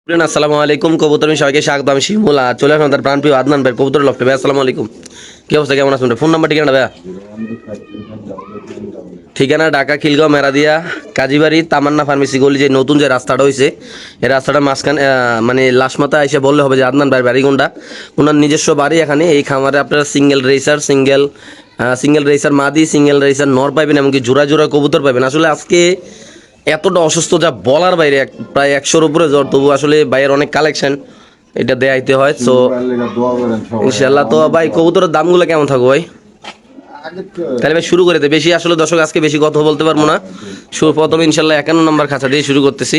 আসসালামু আলাইকুম কবুতর আমি সবাইকে স্বাগত। আমি শিমুল আর চলে আসলাম তার প্রাণপ্রিয় আদনান ভাই কবুতর লফটে। ভাই আসসালামু আলাইকুম, কি অবস্থা, কেমন আছেন? ফোন নাম্বার ঠিকানা ভাইয়া? ঠিকানা ঢাকা খিলগাঁও মেরাদিয়া কাজীবাড়ি তামান্না ফার্মেসি গলি, যে নতুন যে রাস্তাটা হয়েছে এই রাস্তাটা মাঝখানে মানে লাস্ট মাথা এসে বললে হবে যে আদনান ভাইয়ের বাড়ি কোনটা। ওনার নিজস্ব বাড়ি এখানে। এই খামারে আপনারা সিঙ্গেল রেসার মাদি, সিঙ্গেল রেসার নর পাইবেন, এমনকি জোড়া জোড়া কবুতর পাইবেন। আসলে আজকে এতটা অসুস্থ যা বলার বাইরে, প্রায় 100-র উপরে জ্বর, তবু আসলে ভাইয়ের অনেক কালেকশন, এটা দেয়াইতে হয়। সো ইনশাল্লাহ। তো ভাই কবুতরের দামগুলো কেমন থাকবে ভাই? তাহলে ভাই শুরু করে দে। বেশি আসলে দর্শক আজকে বেশি কথা বলতে পারবো না। প্রথমে ইনশাল্লাহ 51 নম্বর খাঁচা দিয়ে শুরু করতেছি।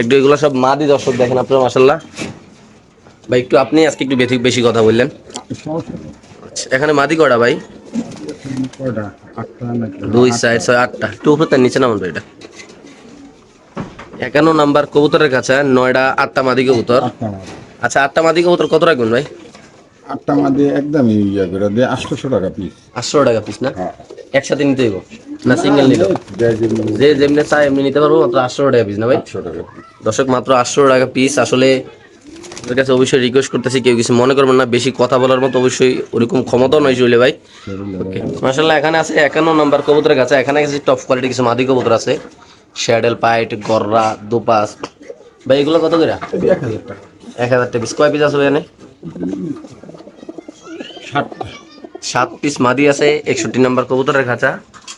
একটু এগুলো সব মাদি দর্শক দেখেন আপনারা মাশাল্লাহ। ভাই একটু আপনি আজকে একটু বেশি কথা বললেন। আচ্ছা, এখানে মাদি কয়টা ভাই? 2, 4, 6, 8টা। একটু উপরে তার নিচে নামান ভাই। এটা 51 নাম্বার কবুতরের কাছে 9টা 8টা মাদি কবুতর। আচ্ছা, 8টা মাদি কবুতর কত রাখবেন ভাই? 8টা মাদি একদমই ইয়া করে দিয়ে 800 টাকা পিস। 800 টাকা পিস না? হ্যাঁ, একসাথে নিতে হইব না সিঙ্গেল নিলে? যে যেমনি চাই এমনি নিতে পারবো। মাত্র 800 টাকা পিস না ভাই? 800 টাকা পিস। দর্শক মাত্র 800 টাকা পিস। আসলে আপনার কাছে অবশ্যই রিকোয়েস্ট করতেছি, কেউ কিছু মনে করবেন না। বেশি কথা বলার মতো অবশ্যই ওরকম ক্ষমতাও নয় চলে ভাই। ওকে মাশাআল্লাহ। এখানে আছে 51 নাম্বার কবুতরের কাছে। এখানে কিছু টপ কোয়ালিটি কিছু মাদি কবুতর আছে, শ্যাডেল পাইট, গররা, দোপাস। ভাই এগুলো কত করে? 1000 টাকা। 1000 টাকা পিস। কয় পিস আছে এখানে? 60টা। 7 পিস মাদি আছে 61 নাম্বার কবুতরের খাঁচা।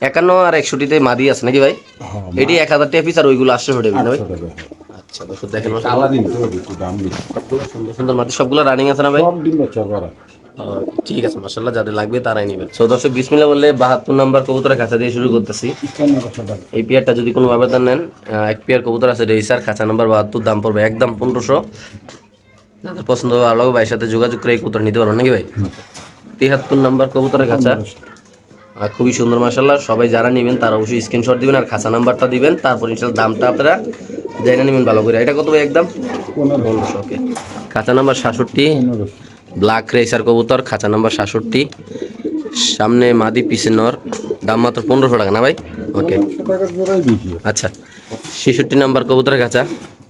51 আর 61তে মাদি আছে নাকি ভাই? হ্যাঁ, এটি 1000 টাকা পিস আর ওইগুলো 800 টাকা পিস না ভাই? 800 টাকা। আচ্ছা দর্শক দেখেন আলাদিন তো একটু দাম বেশি। সুন্দর সুন্দর মাদি সবগুলো রানিং আছে না ভাই? সব ডিম বাচ্চা করা। ঠিক আছে মাশাআল্লাহ, যাদের লাগবে তারাই নেবেন। সো দর্শক বিসমিল্লাহ বললে 72 নাম্বার কবুতরের খাঁচা দিয়ে শুরু করতেছি। 1500 টাকা। এই পেয়ারটা যদি কোনো ব্যবধান নেন, এক পেয়ার কবুতর আছে রেসার, খাঁচা নাম্বার 72, দাম পড়বে একদম 1500। যাদের পছন্দ হবে আলো ভাইয়ের সাথে যোগাযোগ করে এই কবুতর নিতে পারবেন নাকি ভাই? 73 নাম্বার কবুতরের খাঁচা, খুবই সুন্দর মাশাআল্লাহ। সবাই যারা নেবেন তারা অবশ্যই স্ক্রিনশট দিবেন আর খাঁচা নাম্বারটা দিবেন, তারপর ইনশাআল্লাহ দামটা আপনারা জেনে নেবেন ভালো করে। এটা কত ভাই? একদম 1500। ওকে, খাঁচা নাম্বার 67, 1500। ব্ল্যাক রেসার কবুতর, খাঁচা নাম্বার 67, সামনে মাদি পিছে নর, দাম মাত্র 1500 টাকা না ভাই? ওকে 1500 টাকা জোড়াই বেশি। আচ্ছা। 66 নাম্বার কবুতরের খাঁচা।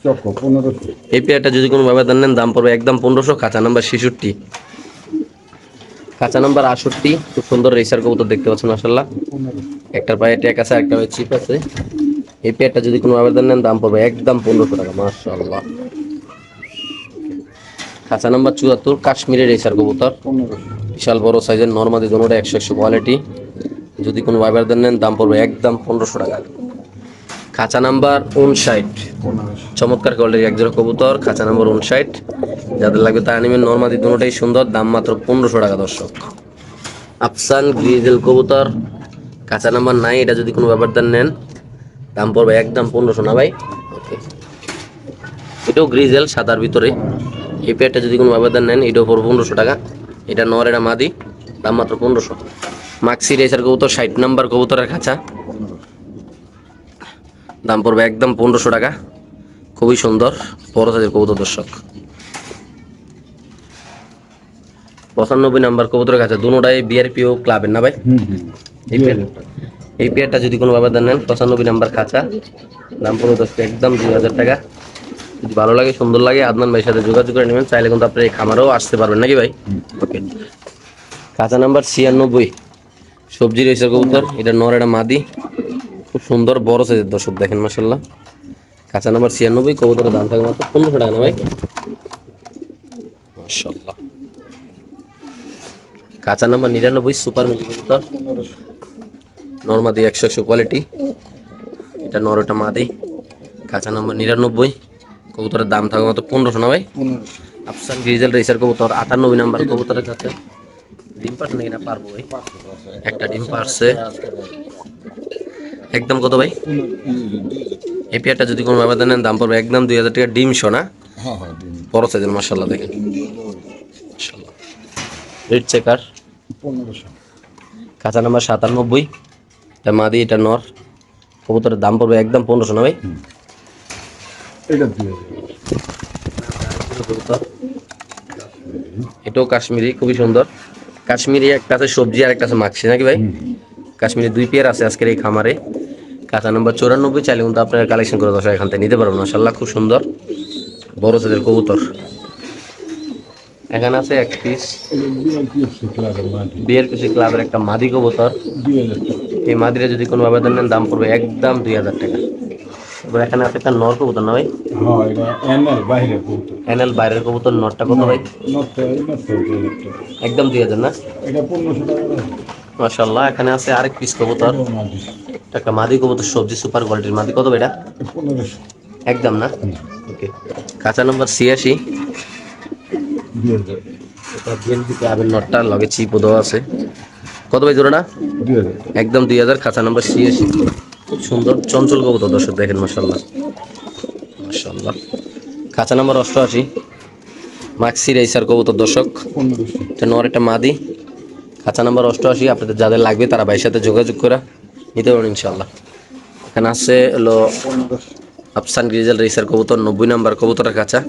চক্ক 1500। এই পেয়ারটা যদি কোনো ব্যবধান নেন দাম পড়বে একদম 1500। খাঁচা নাম্বার 66, খাঁচা নাম্বার 68, খুব সুন্দর রেসার কবুতর দেখতে পাচ্ছেন মাশাআল্লাহ। 1500। একটার পায়ে ট্যাগ আছে, একটা পায়ে চিপ আছে। এই পেয়ারটা যদি কোনো ব্যবধান নেন দাম পড়বে একদম 1500 টাকা মাশাআল্লাহ। খাঁচা নাম্বার 74, কাশ্মীরি রেসার কবুতর, 1500। বিশাল বড় সাইজের নরমাদি দোনোটা 100 কোয়ালিটি। যদি কোনো ব্যবধান নেন দাম পড়বে একদম 1500 টাকা। খাঁচা নাম্বার 59, 1500। চমৎকার কোয়ালিটির একজোড়া কবুতর, খাঁচা নাম্বার 59। যাদের লাগবে তারা নেবেন, নরমাদি দুটোটাই সুন্দর, দাম মাত্র 1500 টাকা দর্শক। আফসান গ্রিজেল কবুতর, খাঁচা নাম্বার 9, এটা যদি কোনো ব্যবধান নেন দাম পড়বে একদম 1500 না ভাই? ওকে, এটাও গ্রিজেল সাদার ভিতরে। এই পেয়ারটা যদি কোনো ব্যবধান নেন এটাও পড়বে 1500 টাকা। এটা নর, এটা মাদি, দাম মাত্র 1500। মাক্সি রেসার কবুতর 60 নাম্বার কবুতরের খাঁচা, দাম পড়বে একদম 1500 টাকা। খুবই সুন্দর বড় সাইজের কবুতর দর্শক। 95 নাম্বার কবুতরের কাছে, দুটোটাই বিআরপিও ক্লাবের না ভাই? এই পেয়ারটা যদি কোনো ব্যবধান নেন 95 নাম্বার খাঁচা, দাম পড়বে দর্শক একদম 2000 টাকা। যদি ভালো লাগে সুন্দর লাগে আদনান ভাইয়ের সাথে যোগাযোগ করে নেবেন। চাইলে কিন্তু আপনি এই খামারেও আসতে পারবেন নাকি ভাই? ওকে, খাঁচা নাম্বার 96, সবজি রেসার কবুতর, এটা নর, এটা মাদি, খুব সুন্দর বড় সাইজের দর্শক দেখেন মাশাআল্লাহ। খাঁচা নাম্বার 96, কবুতরের দাম থাকে মাত্র 1500 টাকা না ভাই? মাশাআল্লাহ। খাঁচা নাম্বার 99, সুপার মিলি কবুতর, 1500। নর মাদি 100 কোয়ালিটি, এটা নর, এটা মাদি, খাঁচা নাম্বার 99, কবুতরের দাম থাকে মাত্র 1500 না ভাই? 1500। আফসান গ্রিজেল রেসার কবুতর 98 নাম্বার কবুতরের কাছে। ডিম পারছে নাকি না? পারবো ভাই, একটা ডিম পারছে। একদম কত ভাই? এই পেয়ারটা যদি কোনো ব্যবধান নেন দাম পড়বে একদম 2000 টাকা। ডিম সোনা, হ্যাঁ হ্যাঁ ডিম। বড় সাইজের মাশাআল্লাহ দেখেন মাশাআল্লাহ। Red checker 1500। খাঁচা নাম্বার 97, এটা মাদি, এটা নর, কবুতরের দাম পড়বে একদম 1500 না ভাই? এটা 2000। কবুতর এটাও কাশ্মীরি, খুবই সুন্দর কাশ্মীরি। একটা আছে সবজি আর একটা আছে মাক্সি নাকি ভাই? কাশ্মীরি 2 পেয়ার আছে আজকের এই খামারে। খাঁচা নাম্বার 94, চাইলে কিন্তু আপনারা কালেকশন করে দর্শক এখান থেকে নিতে পারবেন মাশাআল্লাহ, খুব সুন্দর। বড় সাইজের কবুতর। এখানে আছে এক পিস বিএলপিসি ক্লাবের একটা মাদি কবুতর। এই মাদিরে যদি কোনো আবেদন নেন দাম পড়বে একদম 2000 টাকা। এবার এখানে আছে একটা নর কবুতর না ভাই? হ্যাঁ, এটা এনএল বাইরে কবুতর। এনএল বাইরের কবুতর, নরটা কত ভাই? একদম 2000 না? এটা 1500 টাকা। মাশাআল্লাহ। এখানে আছে আরেক পিস কবুতর, একটা মাদি কবুতর, সবজি সুপার কোয়ালিটির মাদি। কত ভাই এটা? 1500। একদম না? ওকে। খাঁচা নম্বর 86। 2000। এটা বিএনপি ক্লাবের নটটা, লগে চিপও দেওয়া আছে। কত ভাই জোড়াটা? 2000। একদম 2000। খাঁচা নম্বর 86। খুব সুন্দর চঞ্চল কবুতর দর্শক দেখেন, মাশাআল্লাহ মাশাআল্লাহ। খাঁচা নম্বর 88 মাক্সি রেসার কবুতর দর্শক। 1500। এটা নর, এটা মাদি। খাঁচা নাম্বার 88। আপনাদের যাদের লাগবে তারা ভাইয়ের সাথে যোগাযোগ করে নিতে পারেন ইনশাল্লাহ। এখানে আছে হলো 1500। আফসান গ্রিজেল রেসার কবুতর, 90 নাম্বার কবুতরের কাঁচা,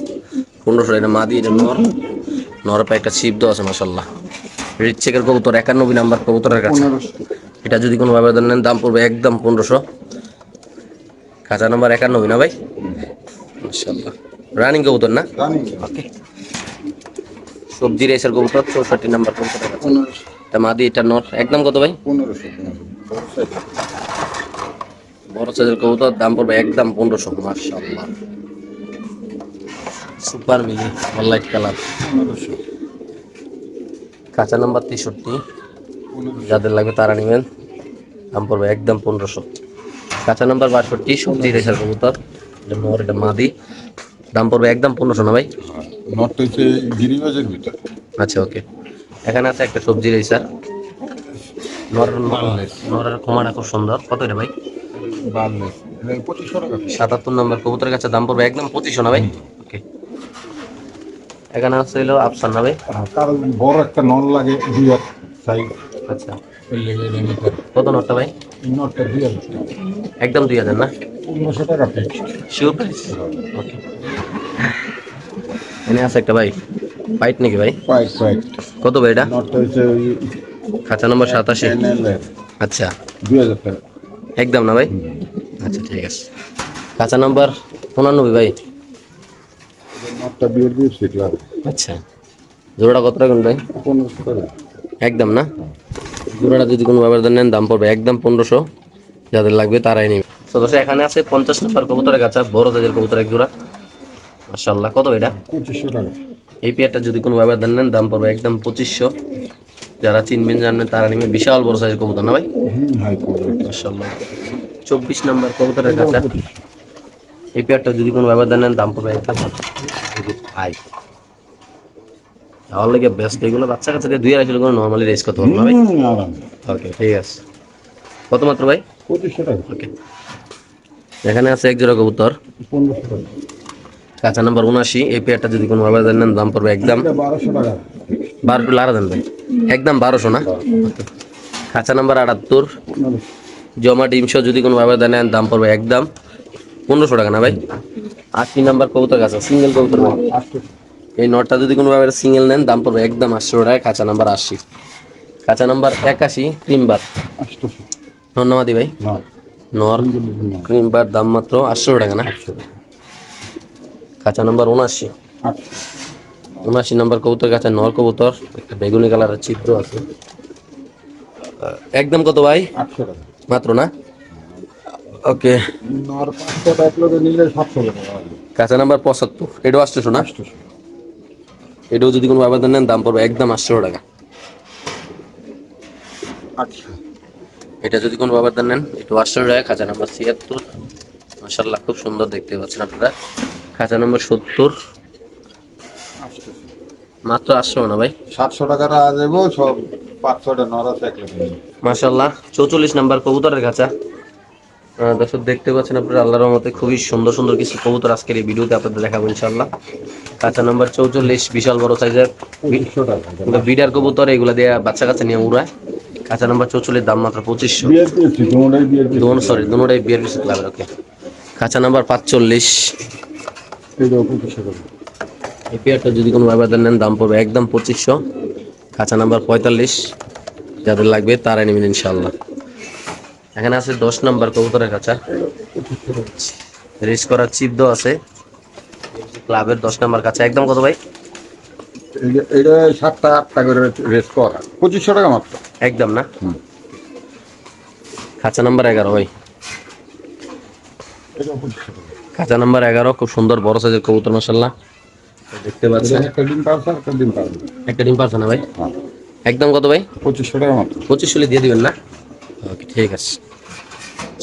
1500। এটা মাদি, এটা নর। নর পায়ে একটা ছিপ দেওয়া আছে মাশাল্লাহ। রিচ চেকের কবুতর, 91 নাম্বার কবুতরের কাছে। 1500। এটা যদি কোনো আবেদন নেন দাম পড়বে একদম 1500। কাঁচা নাম্বার 91 না ভাই? মাশাল্লাহ। রানিং কবুতর না? রানিং। ওকে। সবজি রেসার কবুতর, 64 নাম্বার কবুতরের কাছে। 1500। এটা মাদি, এটা নর। একদম কত ভাই? 1500। বড় সাইজের কবুতর, দাম পড়বে একদম 1500। মাশাআল্লাহ। সুপার মিলি লাইট কালার। 1500। কাঁচা নাম্বার 63। 1500। যাদের লাগবে তারা নেবেন, দাম পড়বে একদম 1500। কাঁচা নাম্বার 62 সবজি রেসার কবুতর, এটা নর, এটা মাদি। দাম পড়বে একদম 1500 না ভাই? নট হচ্ছে গিরিবাজের ভিতর। আচ্ছা ওকে। এখানে আছে একটা সবজি রেসার নরের খোমাটা খুব সুন্দর। কত এটা ভাই? 52। এটা 2500 টাকা। 77 নম্বর কবুতরের কাছে, দাম পড়বে একদম 2500 না ভাই? ওকে। এখানে আছে হলো আফসান না ভাই? কারণ বড় একটা নল লাগে 2000 সাইজ। আচ্ছা। এর লেগে এটা নিতে হবে। কত নটটা ভাই? এই নটটা 2000 টাকা। একদম 2000 না? 1500 টাকা ফিক্সড। Sure price? ওকে। এনে আছে একটা ভাই, পাইট নাকি ভাই? পাইট। কত ভাই এটা? নটটা হচ্ছে ওই খাঁচা নম্বর 87। এনএল এর আচ্ছা। 2000 টাকা। একদম না ভাই? আচ্ছা ঠিক আছে। খাঁচা নম্বর 95 ভাই। নটটা বিয়ের দিয়ে সেট লাগে। আচ্ছা। জোড়াটা কত টাকা ভাই? 1500 টাকা। একদম না? জোড়াটা যদি কোনো ব্যবধান নেন দাম পড়বে একদম 1500। যাদের লাগবে তারাই নেবে। তো দর্শক এখানে আছে 50 নম্বর কবুতরের কাছে, বড় সাইজের কবুতর এক জোড়া। মাশাআল্লাহ। কত এটা? 2500 টাকা। এই পেয়ারটা যদি কোনো ব্যবধান নেন দাম পড়বে একদম 2500। যারা চিনবেন জানবেন তারা নেবে। বিশাল বড় সাইজের কবুতর না ভাই? High quality. মাশাআল্লাহ। 24 নম্বর কবুতরের কাছে। এই পেয়ারটা যদি কোনো ব্যবধান নেন দাম পড়বে একদম হাই। তাহলে কি বেস্ট, এগুলো বাচ্চা কাছে দিয়ে 2-2.5 করে নরমালি রেস করতে পারবো না ভাই? আরাম। ওকে ঠিক আছে। কত মাত্র ভাই? 2500 টাকা। ওকে। এখানে আছে এক জোড়া কবুতর, 1500 টাকা। কাঁচা নাম্বার 79। এই পেয়ারটা যদি কোনো ব্যবধান নেন দাম পড়বে একদম এটা 1200 টাকা। 12 লারা দেন ভাই, একদম 1200 না? কাঁচা নাম্বার 78 জমা ডিমশো যদি কোনো ব্যবধান নেন দাম পড়বে একদম 1500 টাকা না ভাই? 80 নাম্বার কবুতর কাছে, সিঙ্গেল কবুতর ভাই। 800। এই নটটা যদি কোনো ভাবে সিঙ্গেল নেন দাম পড়বে একদম 800 টাকা। কাঁচা নাম্বার 80। কাঁচা নাম্বার 81 ক্রিমবার 800। ধন্যবাদ ভাই। না। নর ক্রিমবার দাম মাত্র 800 টাকা না? কাঁচা নাম্বার 79। 79 নাম্বার কবুতর কাছে নর কবুতর, একটা বেগুনি কালারের চিত্র আছে। একদম কত ভাই? 800 টাকা। মাত্র না? ওকে। নর 500 টাকা করে নিলে 700 টাকা। কাঁচা নাম্বার 75, এটাও 800 না? 800। এটাও যদি কোনো আবেদন নেন দাম পড়বে একদম 800 টাকা। 800। এটা যদি কোনো আবেদন নেন একটু 800 টাকা। খাঁচা নাম্বার 76। মাশাআল্লাহ খুব সুন্দর দেখতে পাচ্ছেন আপনারা। খাঁচা নাম্বার 70 মাত্র 800 না ভাই? 700 টাকাটা দেবো সব 500টা নর আছে এক লাখ। মাশাআল্লাহ। 44 নাম্বার কবুতরের কাঁচা। দর্শক দেখতে পাচ্ছেন আপনারা, আল্লাহর রহমতে খুবই সুন্দর সুন্দর কিছু কবুতর আজকের এই ভিডিওতে আপনাদের দেখাবো ইনশাআল্লাহ। কাঁচা নাম্বার 44 বিশাল বড় সাইজের 2500 টাকা। বিডার কবুতর, এগুলা দিয়ে বাচ্চা কাছে নিয়ে উড়ায়। কাঁচা নাম্বার 44 দাম মাত্র 2500। বিআরপিএসি তোমাদের বিআরপিএসি। দুটোটাই বিয়ার পিস ক্লাবের। ওকে। কাঁচা নাম্বার 45। এই দাও 2500 টাকা। এই পেয়ারটা যদি কোনো ব্যবধান নেন দাম পড়বে একদম 2500। কাঁচা নাম্বার 45। যাদের লাগবে তারাই নেবেন ইনশাআল্লাহ। এখানে আছে 10 নাম্বার কবুতরের কাঁচা, রেস করার চিপ দেওয়া আছে। ক্লাবের 10 নাম্বার খাঁচা, একদম কত ভাই? এটা 7টা 8টা করে রেস করা 2500 টাকা মাত্র। একদম না? হুম। খাঁচা নাম্বার 11 ভাই, এটা 2500 টাকা। খাঁচা নাম্বার 11, খুব সুন্দর বড় সাইজের কবুতর মাশাআল্লাহ, দেখতে পাচ্ছেন। এটা একটা ডিম পারছে, একটা ডিম পারবে। একটা ডিম পারছে না ভাই? হ্যাঁ, একদম কত ভাই? 2500 টাকা মাত্র। 25 দিয়ে দিবেন না? ওকে, ঠিক আছে।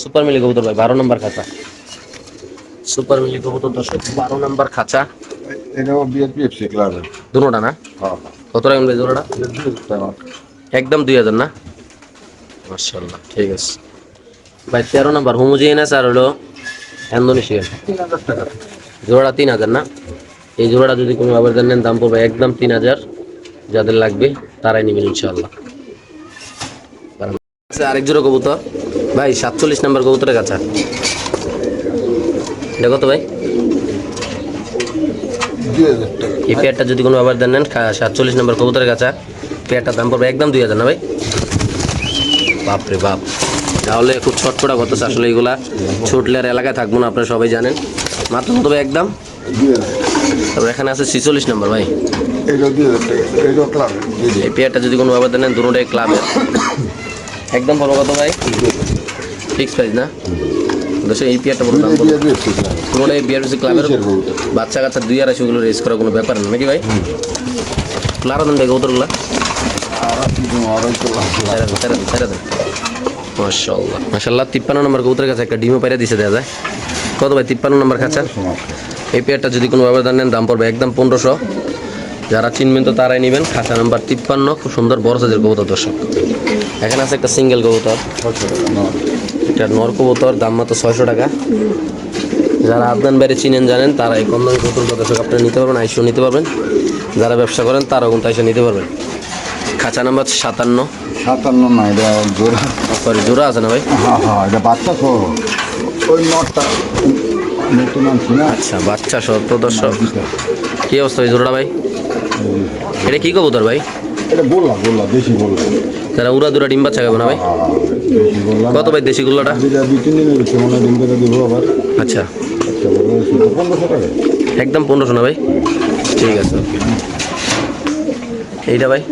সুপার মিলি কবুতর ভাই, 12 নাম্বার খাঁচা। সুপার মিলি কবুতর দর্শক, 12 নাম্বার খাঁচা, এটাও বিএফসি ক্লাবের। দুটোটা না? হ্যাঁ, কত রাখবেন ভাই জোড়াটা? 2000 টাকা মাত্র। একদম 2000 না? মাশাআল্লাহ, ঠিক আছে ভাই। 13 নাম্বার হোমোজিনিয়াস আর হলো ইন্দোনেশিয়ান, 3000 টাকা। জোড়াটা 3000 না? এই জোড়াটা যদি কোনো আবেদন নেন দাম পড়বে একদম 3000, যাদের লাগবে তারাই নেবেন ইনশাআল্লাহ। আরেক জোড়া কবুতর ভাই, 47 নাম্বার কবুতরের কাছে, এটা কত ভাই? 2000 টাকা। এই পেয়ারটা যদি কোনো আবেদন নেন 47 নাম্বার কবুতরের কাছে, পেয়ারটার দাম পড়বে একদম 2000 না ভাই? বাপরে বাপ, তাহলে খুব ছটপটা করতেছে আসলে, এগুলা ছুটলে আর এলাকায় থাকবো না, আপনারা সবাই জানেন। মাত্র কত ভাই একদম? 2000। তারপর এখানে আছে 46 নাম্বার ভাই, এটাও 2000 টাকা। এটাও ক্লাবের। এই পেয়ারটা যদি কোনো আবেদন নেন দুটোটাই ক্লাবের, একদম পড়বে কত ভাই? ফিক্স প্রাইস না? দর্শক এই পেয়ারটা বড় দাম পড়বে, বিএফসি ক্লাবের। পুরোটাই বিআরবিসি ক্লাবের। কিসের কবুতর? বাচ্চা কাচ্চা 2-250 গুলো রেস করা কোনো ব্যাপার না নাকি ভাই? ক্লারা দেন ভাই কবুতরগুলা, আর আপনি তো আড়াই তো লাখ লাখ। ছেড়ে দেন। মাশাআল্লাহ মাশাআল্লাহ, 53 নম্বর কবুতরের কাছে একটা ডিমও পাইরা দিছে দেয়া যায়। কত ভাই 53 নম্বর খাঁচা? এই পেয়ারটা যদি কোনো আবেদন নেন দাম পড়বে একদম 1500, যারা চিনবেন তো তারাই নেবেন। খাঁচা নাম্বার 53, খুব সুন্দর বড় সাইজের কবুতর দর্শক। এখানে আছে একটা সিঙ্গেল কবুতর, 600 টাকা। না, এটা নর কবুতর, দাম মাত্র 600 টাকা। যারা আদনান বাইরে চিনেন জানেন তারা এই কম দামি কবুতর দর্শক আপনারা নিতে পারবেন, আইসিও নিতে পারবেন। যারা ব্যবসা করেন তারাও কিন্তু আইসা নিতে পারবেন। খাঁচা নাম্বার 57, 57 না, এটা জোড়া। সরি জোড়া আছে না ভাই? হ্যাঁ হ্যাঁ, এটা বাচ্চা সহ। ওই নটটা নতুন আনছি না। আচ্ছা, বাচ্চা সহ তো দর্শক। কি অবস্থা এই জোড়াটা ভাই? এটা কি কবুতর ভাই? এটা বললা দেশি বললা। যারা উড়া দুরা ডিম বাচ্চা খাবে না ভাই? দেশি বললা। কত ভাই দেশি গুলোটা? এটা 2-3 দিনের ভিতরে মনে হয় ডিম করে দিব আবার। আচ্ছা, আচ্ছা, বড় হয়েছে তো 1500 টাকা। একদম 1500 না ভাই? ঠিক আছে। এইটা ভাই?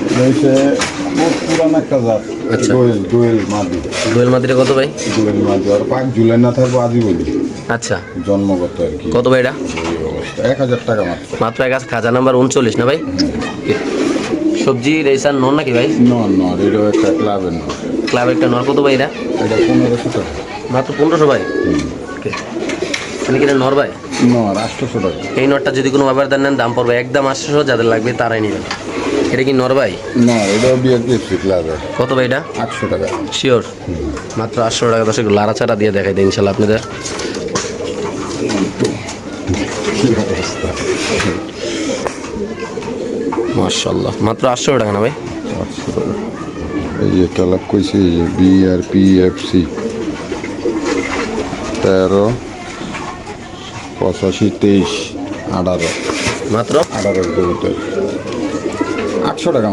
এটা হচ্ছে বহুত পুরান একটা জাত। আচ্ছা। দোয়েল মাদি। দোয়েল মাদিটা কত ভাই? দোয়েল মাদি আর পাক ঝুলে না থাকবো আজই বলি। আচ্ছা, জন্মগত আর কি। কত ভাই এটা? এই অবস্থা 1000 টাকা মাত্র। মাত্র এক আছে। খাঁচা নাম্বার 39 না ভাই? সবজি রেসার নর নাকি ভাই? নর এটাও একটা ক্লাবের নর। ক্লাব একটা নর, কত ভাই এটা? এটা 1500 টাকা। মাত্র 1500 ভাই? ওকে, মানে কি এটা নর ভাই? নর 800 টাকা। এই নরটা যদি কোনো আবেদন নেন দাম পড়বে একদম 800, যাদের লাগবে তারাই নেবেন। এটা কি নর ভাই? নর এটাও বিএফসি ক্লাবের। কত ভাই এটা? 800 টাকা। শিওর? মাত্র 800 টাকা দর্শক, লাড়াচাড়া দিয়ে দেখাই দিই ইনশাল্লাহ আপনাদের। কি অবস্থা। মাশাআল্লাহ, মাত্র 800 টাকা না ভাই? 800 টাকা। এই যে ক্লাব কইছে এই যে বিআরপিএফসি 13 85 23 18 মাত্র 18 800 টাকা।